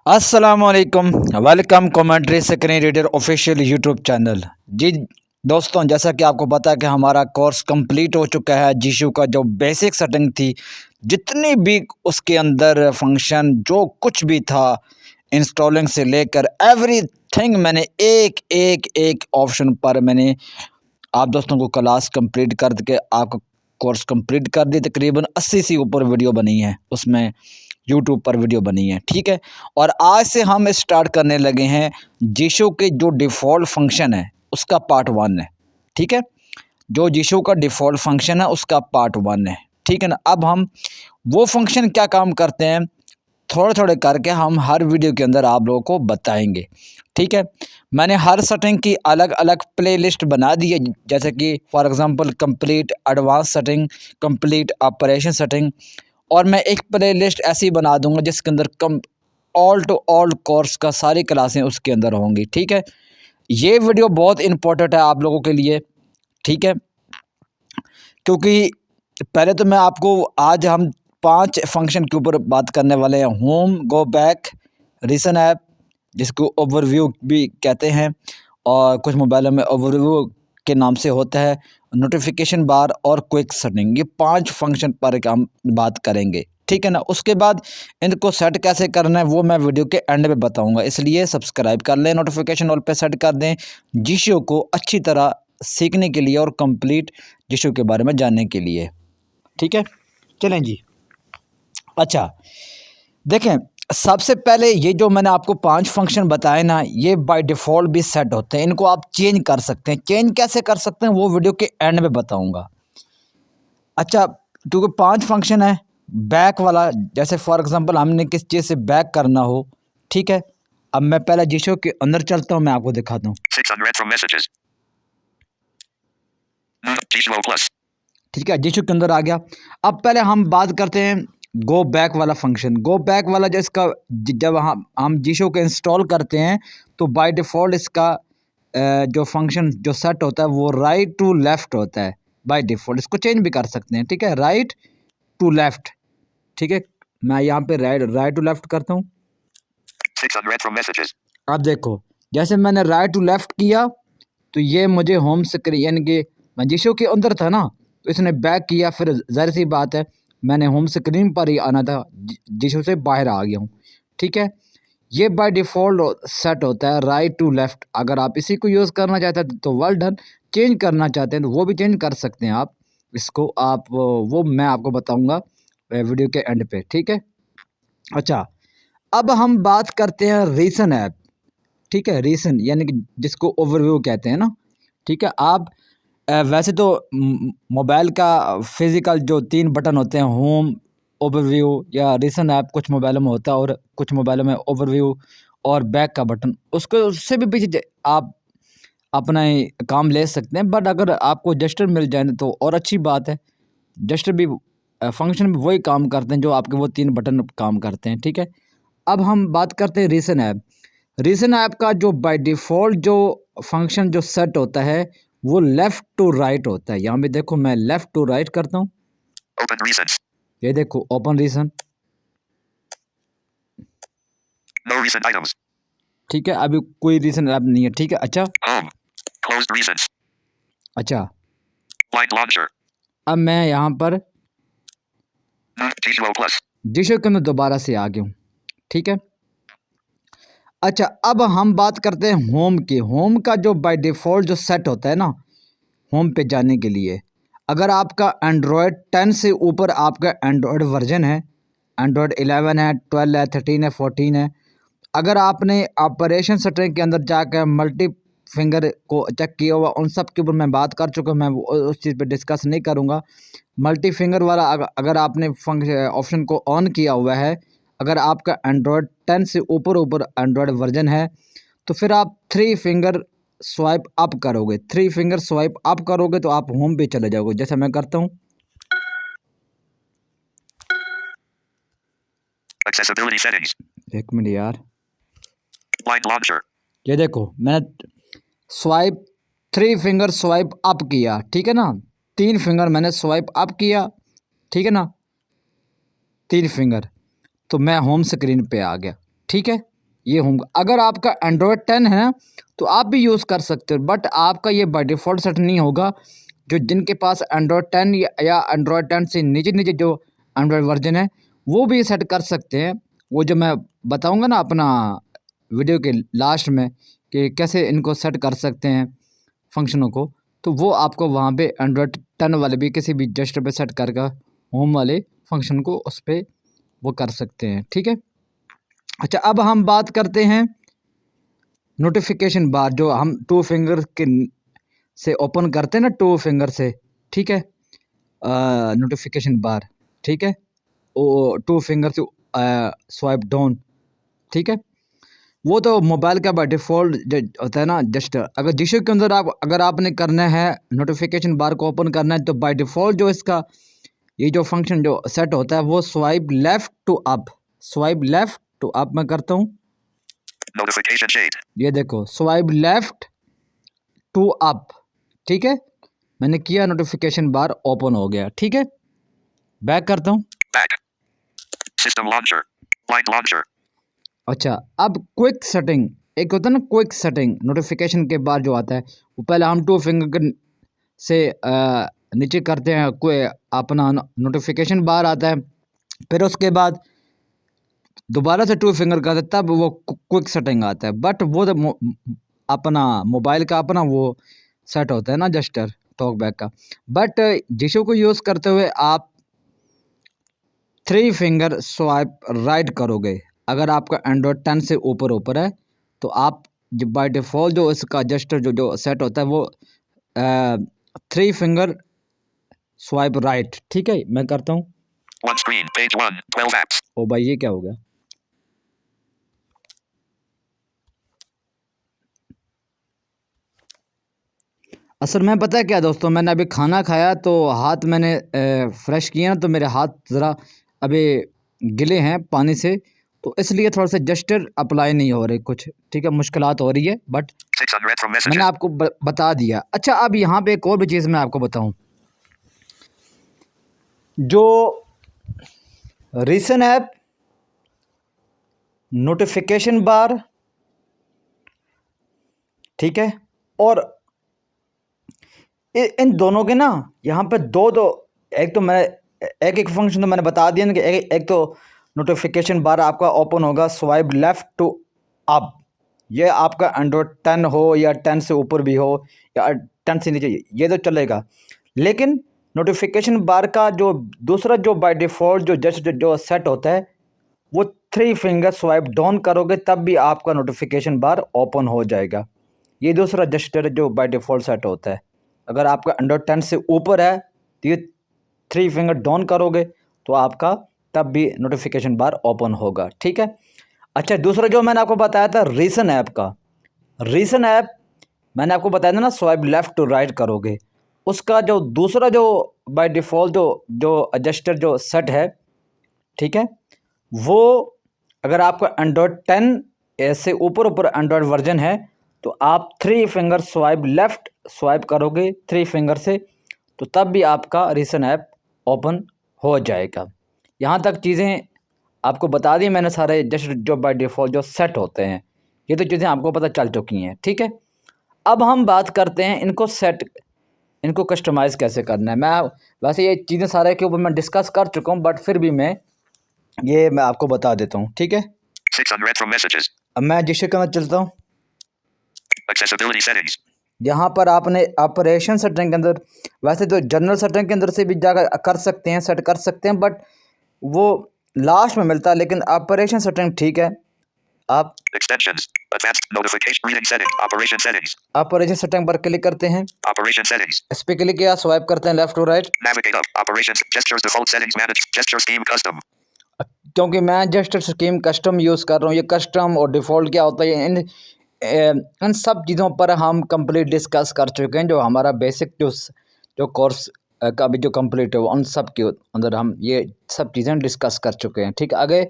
अस्सलामुअलैकुम, welcome commentary screen reader official YouTube channel. जी दोस्तों, जैसा कि आपको पता है कि हमारा कोर्स कंप्लीट हो चुका है। जीशू का जो बेसिक सेटिंग थी, जितनी भी उसके अंदर फंक्शन जो कुछ भी था, इंस्टॉलिंग से लेकर एवरीथिंग, मैंने एक एक एक ऑप्शन पर मैंने आप दोस्तों को क्लास कंप्लीट कर के आपका कोर्स कंप्लीट कर दी। तकरीबन 80 से ऊपर वीडियो बनी है उसमें, यूट्यूब पर वीडियो बनी है, ठीक है। और आज से हम स्टार्ट करने लगे हैं जीशो के जो डिफ़ॉल्ट फंक्शन है उसका पार्ट 1 है, ठीक है। जो जीशो का डिफ़ॉल्ट फंक्शन है उसका पार्ट 1 है, ठीक है ना। अब हम वो फंक्शन क्या काम करते हैं, थोड़े थोड़े करके हम हर वीडियो के अंदर आप लोगों को बताएंगे, ठीक है। मैंने हर सेटिंग की अलग अलग प्लेलिस्ट बना दी है, जैसे कि for example complete advance setting, complete operation setting. और मैं एक प्लेलिस्ट ऐसी बना दूंगा जिसके अंदर कम ऑल टू ऑल कोर्स का सारी क्लासें उसके अंदर होंगी, ठीक है। ये वीडियो बहुत इंपॉर्टेंट है आप लोगों के लिए, ठीक है, क्योंकि पहले तो मैं आपको आज हम 5 फंक्शन के ऊपर बात करने वाले हैं। Home, go back, recent app जिसको ओवरव्यू भी कहते हैं, और कुछ मोबाइलों में ओवरव्यू के नाम से होता है, नोटिफिकेशन बार और क्विक सेटिंग। ये 5 फंक्शन पर हम बात करेंगे, ठीक है ना। उसके बाद इनको सेट कैसे करना है वो मैं वीडियो के एंड में बताऊंगा, इसलिए सब्सक्राइब कर लें, नोटिफिकेशन ऑल पे सेट कर दें जिशो को अच्छी तरह सीखने के लिए और कंप्लीट जिशो के बारे में जानने के लिए, ठीक है। चलें जी। अच्छा, देखें, सबसे पहले ये जो मैंने आपको 5 फंक्शन बताए ना, ये बाय डिफ़ॉल्ट भी सेट होते हैं। इनको आप चेंज कर सकते हैं। चेंज कैसे कर सकते हैं वो वीडियो के एंड में बताऊंगा। अच्छा, क्योंकि 5 फंक्शन है। बैक वाला, जैसे फॉर एग्जांपल हमने किस चीज़ से बैक करना हो, ठीक है। अब मैं पहले जीशो के अंदर चलता हूँ, मैं आपको दिखाता हूँ, ठीक है। जीशो के अंदर आ गया। अब पहले हम बात करते हैं गो बैक वाला फंक्शन। गो बैक वाला जो इसका जब हम जीशो को इंस्टॉल करते हैं तो बाय डिफ़ॉल्ट इसका जो फंक्शन जो सेट होता है वो राइट टू लेफ़्ट होता है बाय डिफ़ॉल्ट। इसको चेंज भी कर सकते हैं, ठीक है, राइट टू लेफ़्ट, ठीक है। मैं यहाँ पे राइट टू लेफ़्ट करता हूँ। अब देखो, जैसे मैंने राइट टू लेफ़्ट किया तो ये मुझे होम स्क्रीन, यानी कि मैं जीशो के अंदर था ना, तो इसने बैक किया, फिर ज़ाहिर सी बात है मैंने होम स्क्रीन पर ही आना था, जीशो से बाहर आ गया हूँ, ठीक है। ये बाय डिफ़ॉल्ट सेट होता है राइट टू लेफ़्ट। अगर आप इसी को यूज़ करना चाहते हैं तो वेल डन। चेंज करना चाहते हैं तो वो भी चेंज कर सकते हैं आप। इसको आप वो मैं आपको बताऊँगा वीडियो के एंड पे, ठीक है। अच्छा, अब हम बात करते हैं रीसेंट ऐप, ठीक है। रीसेंट यानी कि जिसको ओवरव्यू कहते हैं ना, ठीक है। आप वैसे तो मोबाइल का फिज़िकल जो 3 बटन होते हैं, होम, ओवरव्यू या रीसेंट ऐप, कुछ मोबाइलों में होता है और कुछ मोबाइलों में ओवरव्यू और बैक का बटन, उसको उससे भी पीछे आप अपना ही काम ले सकते हैं। बट अगर आपको जस्टर मिल जाए तो और अच्छी बात है। जस्टर भी फंक्शन भी वही काम करते हैं जो आपके वो 3 बटन काम करते हैं, ठीक है। अब हम बात करते हैं रीसेंट ऐप। रीसेंट ऐप का जो बाय डिफ़ॉल्ट जो फंक्शन जो सेट होता है वो लेफ़्ट टू राइट होता है। यहाँ पे देखो, मैं लेफ़्ट टू राइट करता हूँ, ये देखो ओपन रीसेंट, ठीक है। अभी कोई रीसेंट ऐप नहीं है, ठीक है। अच्छा, अच्छा, अब मैं यहाँ पर जीशो के अंदर दोबारा से आ गया हूँ, ठीक है। अच्छा, अब हम बात करते हैं होम की। होम का जो बाय डिफ़ॉल्ट जो सेट होता है ना, होम पे जाने के लिए, अगर आपका एंड्रॉयड 10 से ऊपर आपका एंड्रॉयड वर्जन है, एंड्रॉयड 11 है, 12 है, 13 है, 14 है, अगर आपने ऑपरेशन सेटिंग के अंदर जाकर मल्टी फिंगर को चेक किया हुआ, उन सब के ऊपर मैं बात कर चुका हूँ, मैं उस चीज़ पे डिस्कस नहीं करूँगा। मल्टी फिंगर वाला अगर आपने ऑप्शन को ऑन किया हुआ है, अगर आपका एंड्रॉयड 10 से ऊपर ऊपर एंड्रॉयड वर्जन है, तो फिर आप 3 फिंगर स्वाइप अप करोगे। 3 फिंगर स्वाइप अप करोगे तो आप होम पे चले जाओगे, जैसा मैं करता हूँ। एक मिनट यार, ये देखो, मैंने स्वाइप 3 फिंगर स्वाइप अप किया, ठीक है ना। 3 फिंगर मैंने स्वाइप अप किया, ठीक है ना, 3 फिंगर, तो मैं होम स्क्रीन पे आ गया, ठीक है। ये होगा। अगर आपका एंड्रॉयड 10 है ना तो आप भी यूज़ कर सकते हो, बट आपका ये बाय डिफ़ॉल्ट सेट नहीं होगा। जो जिनके पास एंड्रॉयड 10 या एंड्रॉयड 10 से नीचे नीचे जो एंड्रॉयड वर्जन है वो भी सेट कर सकते हैं। वो जो मैं बताऊंगा ना अपना वीडियो के लास्ट में कि कैसे इनको सेट कर सकते हैं फंक्शनों को, तो वो आपको वहाँ पे एंड्रॉयड 10 वाले भी किसी भी जस्टर पे सेट करके होम वाले फंक्शन को उस पर वो कर सकते हैं। ठीक है। अच्छा, अब हम बात करते हैं नोटिफिकेशन बार, जो हम टू फिंगर के से ओपन करते हैं ना, टू फिंगर से। ठीक है। नोटिफिकेशन बार, ठीक है, वो टू फिंगर से स्वाइप डाउन। ठीक है। वो तो मोबाइल का बाय डिफ़ॉल्ट होता है ना जस्टर। अगर जिशो के अंदर अगर आपने करना है नोटिफिकेशन बार को ओपन करना है तो बाय डिफ़ॉल्ट जो इसका ये जो फंक्शन जो सेट होता है वो swipe left to up, swipe left to up मैं करता हूँ। Notification shade. ये देखो स्वाइप लेफ़्ट टू अप। ठीक है, मैंने किया, नोटिफिकेशन बार ओपन हो गया। ठीक है, बैक करता हूँ। Back. System launcher. Light launcher. अच्छा, अब क्विक सेटिंग, एक होता है ना क्विक सेटिंग, नोटिफिकेशन के बाद जो आता है वो पहले हम टू फिंगर से नीचे करते हैं, कोई अपना नोटिफिकेशन बार आता है, फिर उसके बाद दोबारा से टू फिंगर करते तब वो क्विक सेटिंग आता है। बट वो तो अपना मोबाइल का अपना वो सेट होता है ना जस्टर टॉक बैक का। बट जिशो को यूज़ करते हुए आप थ्री फिंगर स्वाइप राइट करोगे। अगर आपका एंड्रॉयड 10 से ऊपर है तो आप जो बाय डिफ़ॉल्ट जो इसका जस्टर जो सेट होता है वो थ्री फिंगर स्वाइप राइट। ठीक है, मैं करता हूँ। One screen. Page 1. 12 apps. ओ भाई, ये क्या हो गया? असल में पता है क्या दोस्तों, मैंने अभी खाना खाया तो हाथ मैंने फ्रेश किया ना, तो मेरे हाथ ज़रा अभी गिले हैं पानी से, तो इसलिए थोड़ा सा जस्टर अप्लाई नहीं हो रहे कुछ। ठीक है, मुश्किलात हो रही है, बट 600 from मैंने messages. आपको बता दिया। अच्छा, अब यहाँ पे एक और भी चीज़ मैं आपको बताऊँ, जो रीसेंट ऐप, नोटिफिकेशन बार, ठीक है, और इन दोनों के ना यहाँ पे दो दो, एक तो मैं एक फंक्शन तो मैंने बता दिया ना कि एक तो नोटिफिकेशन बार आपका ओपन होगा स्वाइप लेफ़्ट टू अप। ये आपका एंड्रॉयड 10 हो या 10 से ऊपर भी हो या 10 से नीचे, ये तो चलेगा। लेकिन नोटिफिकेशन बार का जो दूसरा जो बाय डिफ़ॉल्ट जो जस्ट जो सेट होता है वो थ्री फिंगर स्वाइप डाउन करोगे तब भी आपका नोटिफिकेशन बार ओपन हो जाएगा। ये दूसरा जस्टर जो बाय डिफ़ॉल्ट सेट होता है। अगर आपका एंड्रॉयड 10 से ऊपर है तो ये थ्री फिंगर डाउन करोगे तो आपका तब भी नोटिफिकेशन बार ओपन होगा। ठीक है। अच्छा, दूसरा जो मैंने आपको बताया था रीसेंट ऐप का, रीसेंट ऐप मैंने आपको बताया था ना स्वाइप लेफ़्ट टू राइट करोगे, उसका जो दूसरा जो बाय डिफ़ॉल्ट जो एडजस्टर जो सेट है, ठीक है, वो अगर आपका एंड्रॉयड 10 से ऊपर एंड्रॉयड वर्जन है तो आप three finger swipe left swipe करोगे थ्री फिंगर से, तो तब भी आपका रीसेंट ऐप ओपन हो जाएगा। यहाँ तक चीज़ें आपको बता दी मैंने सारे, जस्ट जो बाय डिफ़ॉल्ट जो सेट होते हैं, ये तो चीज़ें आपको पता चल चुकी हैं। ठीक है, अब हम बात करते हैं इनको कस्टमाइज़ कैसे करना है। मैं वैसे ये चीज़ें सारे के ऊपर मैं डिस्कस कर चुका हूँ, बट फिर भी मैं आपको बता देता हूँ। ठीक है, 600 from messages. अब मैं जिसके अंदर चलता हूँ। Accessibility settings. यहाँ पर आपने ऑपरेशन सेटिंग के अंदर, वैसे तो जनरल सेटिंग के अंदर से भी जाकर कर सकते हैं, सेट कर सकते हैं, बट वो लास्ट में मिलता है, लेकिन ऑपरेशन सेटिंग ठीक है। आप Extensions. Advanced notification reading setting. Operation settings. Operation setting पर क्लिक करते हैं, Operation settings. इस पर क्लिक किया, स्वाइप करते हैं left to right. Navigate up. Operations. Gestures default settings managed. Gesture scheme custom. क्योंकि मैं जस्ट स्कीम कस्टम यूज़ कर रहा हूँ, ये कस्टम और डिफ़ॉल्ट क्या होता है, इन सब चीज़ों पर हम कंप्लीट डिस्कस कर चुके हैं। जो हमारा बेसिक जो कोर्स का भी जो कंप्लीट है उन सब के अंदर हम ये सब चीज़ें डिस्कस कर चुके हैं। ठीक है, आगे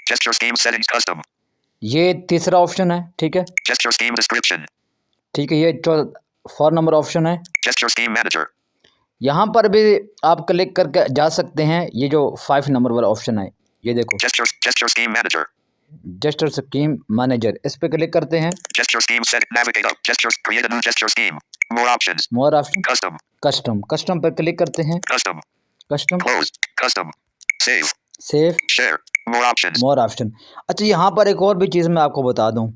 Gesture scheme settings custom. ये तीसरा ऑप्शन है। ठीक है, Gesture scheme description. ठीक है, ये जो 4 नंबर ऑप्शन है, Gesture scheme manager. यहाँ पर भी आप क्लिक करके जा सकते हैं। ये जो 5 नंबर वाला ऑप्शन है, ये देखो, Gesture scheme manager. Gesture scheme manager, इस पे क्लिक करते हैं। Gesture scheme set. Navigate up. Gestures. Create a new gesture scheme. More options. More option, Custom. Custom पर क्लिक करते हैं। Custom. Custom, Close. Custom. Save. Save, Share. More options. मोर option. अच्छा, यहाँ पर एक और भी चीज़ मैं आपको बता दूँ,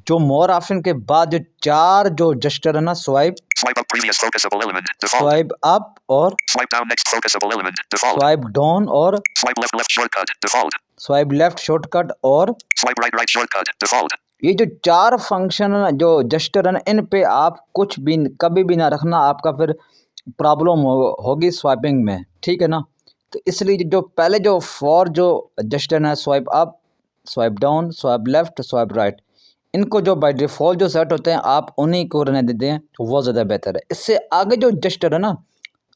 जो मोर ऑप्शन के बाद जो 4 जो जेस्चर है ना, swipe, Swipe up previous focusable element. Default. Swipe up और Swipe down next focusable element. Default. Swipe down और Swipe left left shortcut. Default. Swipe left shortcut और Swipe right right shortcut. Default. ये जो 4 function है ना, जो gesture है ना, इन पे आप कुछ भी कभी भी ना रखना, आपका फिर प्रॉब्लम होगी स्वाइपिंग में, ठीक है ना। तो इसलिए जो पहले जो 4 जो जेस्चर है, swipe up, swipe down, swipe left, swipe right, इनको जो बाय डिफ़ॉल्ट जो सेट होते हैं आप उन्हीं को रहने देते हैं, तो वो ज़्यादा बेहतर है। इससे आगे जो जेस्चर है ना,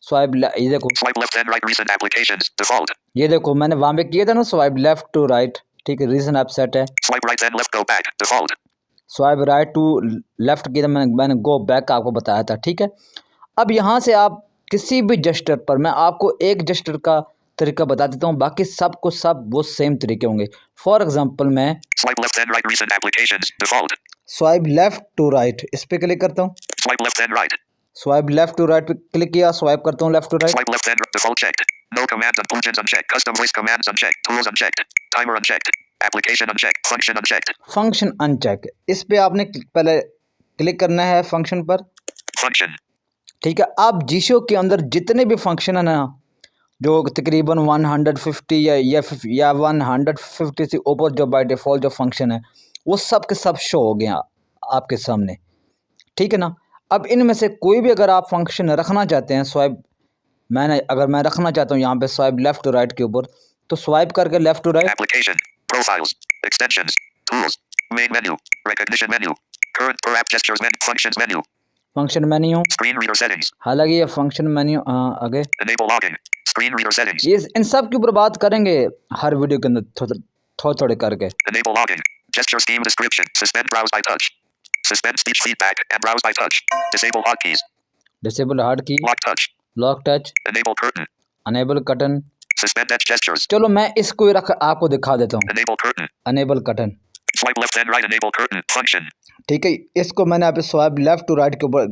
ये देखो, Swipe left and right recent applications. Default. ये देखो मैंने वहाँ पे किया था ना, स्वाइप लेफ्ट टू राइट, ठीक है, रीजन ऐप सेट है। Swipe right and left go back. Default. Swipe right to left किया था मैंने गो बैक आपको बताया था, ठीक है। अब यहाँ से आप किसी भी जेस्चर पर, मैं आपको एक जेस्चर का तरीका बता देता हूँ, बाकी सब वो सेम तरीके होंगे। फॉर एग्जांपल मैं Swipe left and right recent applications. Default. Swipe left to right, इस पे क्लिक करता हूँ। Swipe left and right. Swipe left to right पे क्लिक किया, स्वाइप करता हूँ left to right. Swipe left and default checked. No commands and functions unchecked. Custom voice commands unchecked. Tools unchecked. Timer unchecked. Application unchecked. Function unchecked. Function uncheck, इस पे आपने पहले click करना है फंक्शन पर, Function. ठीक है। आप जीशो के अंदर जितने भी फंक्शन है ना, जो तकरीबन 150 या 150 से ऊपर जो बाय डिफ़ॉल्ट जो फंक्शन है, वो सब के सब शो हो गए आपके सामने, ठीक है ना। अब इनमें से कोई भी अगर आप फंक्शन रखना चाहते हैं, अगर मैं रखना चाहता हूँ यहाँ पे स्वाइप लेफ़्ट टू राइट के ऊपर, तो स्वाइप करके left to right, Application. Profiles. Extensions. Tools. Main menu. Recognition menu. Current per app gestures menu. Functions menu. Function menu, Screen reader settings. हालांकि ये फंक्शन मेन्यू आगे, Enable logging. Screen reader settings. ये इन सब के ऊपर बात करेंगे हर वीडियो के अंदर थोड़े करके। Enable logging. Gesture scheme description. Suspend browse by touch. Suspend speech feedback and browse by touch. Disable hotkeys. Disable hard key, Lock touch. Lock touch, Enable curtain. Enable curtain. Suspend edge gestures. चलो मैं इसको ही आपको दिखा देता हूँ, Enable curtain. Enable curtain, Swipe left and right. Enable curtain. Function. ठीक है। इसको मैंने यहाँ पे स्वाइप लेफ्ट टू राइट के ऊपर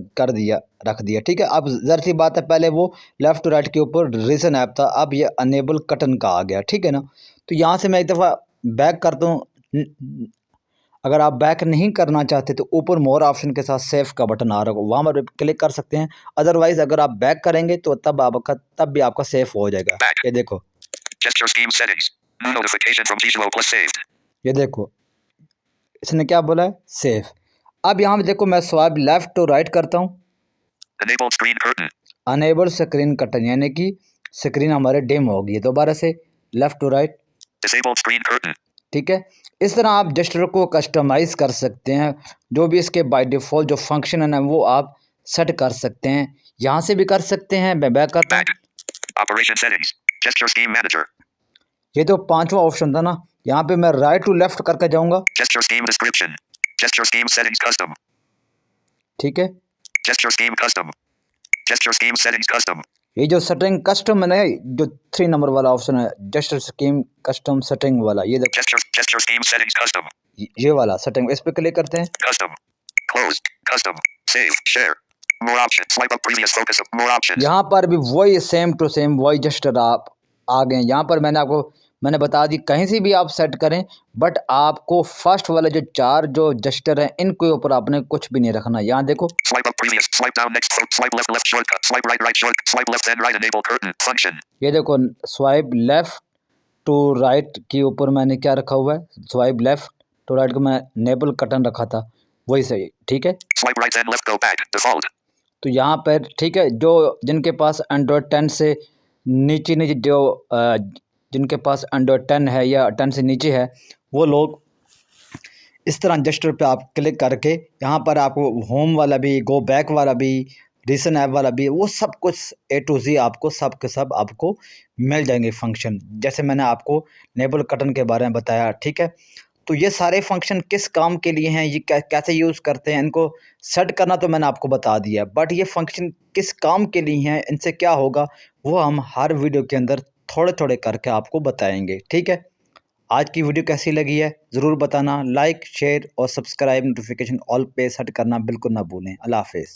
रख दिया, ठीक है। अब ज़रा सी बात है, पहले वो लेफ्ट टू राइट के ऊपर रीजन ऐप था, अब ये अनेबल कटन का आ गया, ठीक है ना। तो यहाँ से मैं एक दफ़ा बैक करता हूँ। अगर आप बैक नहीं करना चाहते तो ऊपर मोर ऑप्शन के साथ सेव का बटन आ रहा होगा, वहाँ पर क्लिक कर सकते हैं। अदरवाइज़ अगर आप बैक करेंगे तो तब भी आपका सेव हो जाएगा। ये देखो, Gesture scheme settings. New notification from Visual Plus saved. ये देखो इसने क्या बोला है, सेव। अब यहाँ पे देखो मैं स्वाइप लेफ्ट टू राइट करता हूँ, Enable screen curtain. Enable screen curtain, यानी कि स्क्रीन हमारे डिम होगी। दोबारा से left to right, Disabled screen curtain. ठीक है। इस तरह आप जेस्चर को कस्टमाइज़ कर सकते हैं, जो भी इसके बाय डिफ़ॉल्ट जो फंक्शन है ना, वो आप सेट कर सकते हैं। यहाँ से भी कर सकते हैं। मैं बैक करता हूँ। Back. Operation settings. Gesture scheme manager. ये तो 5वां ऑप्शन था ना, यहाँ पे मैं राइट टू लेफ्ट करके जाऊँगा, Gesture scheme description. Gesture scheme settings custom. ठीक है। Gesture scheme custom. Gesture scheme settings custom. ये जो सेटिंग कस्टम है ना, जो 3 नंबर वाला ऑप्शन है, जेस्चर स्कीम कस्टम सेटिंग वाला, ये देखो, Gesture scheme settings custom. ये वाला सेटिंग, इस पे क्लिक करते हैं। Custom. Close. Custom. Save. Share. More options. Swipe up previous focus of more options. यहाँ पर भी वही सेम टू सेम वही जेस्चर आप आ गए। यहाँ पर मैंने बता दी, कहीं से भी आप सेट करें, बट आपको फर्स्ट वाले जो 4 जो जेस्चर हैं, इनके ऊपर आपने कुछ भी नहीं रखना। यहाँ देखो, Swipe up previous. Swipe down next. Swipe left left shortcut. Swipe right right shortcut. Swipe left and right. Enable curtain. Function. ये देखो स्वाइप लेफ्ट टू राइट के ऊपर मैंने क्या रखा हुआ है, स्वाइप लेफ्ट टू राइट को मैं नेबल कटन रखा था, वही सही, ठीक है। Swipe right and left go back. Default. तो यहाँ पर ठीक है, जो जिनके पास एंड्रॉयड 10 से नीचे जो जिनके पास एंड्रॉयड 10 है या 10 से नीचे है, वो लोग इस तरह जेस्चर पे आप क्लिक करके यहाँ पर आपको होम वाला भी, गो बैक वाला भी, रीसेंट ऐप वाला भी, वो सब कुछ A to Z आपको सब के सब आपको मिल जाएंगे फंक्शन, जैसे मैंने आपको नेबल कटन के बारे में बताया, ठीक है। तो ये सारे फंक्शन किस काम के लिए हैं, ये कैसे यूज़ करते हैं, इनको सेट करना तो मैंने आपको बता दिया, बट ये फंक्शन किस काम के लिए हैं, इनसे क्या होगा, वो हम हर वीडियो के अंदर थोड़े करके आपको बताएंगे, ठीक है। आज की वीडियो कैसी लगी है ज़रूर बताना। लाइक शेयर और सब्सक्राइब नोटिफिकेशन ऑल पे सेट करना बिल्कुल ना भूलें। अल्लाह हाफिज़।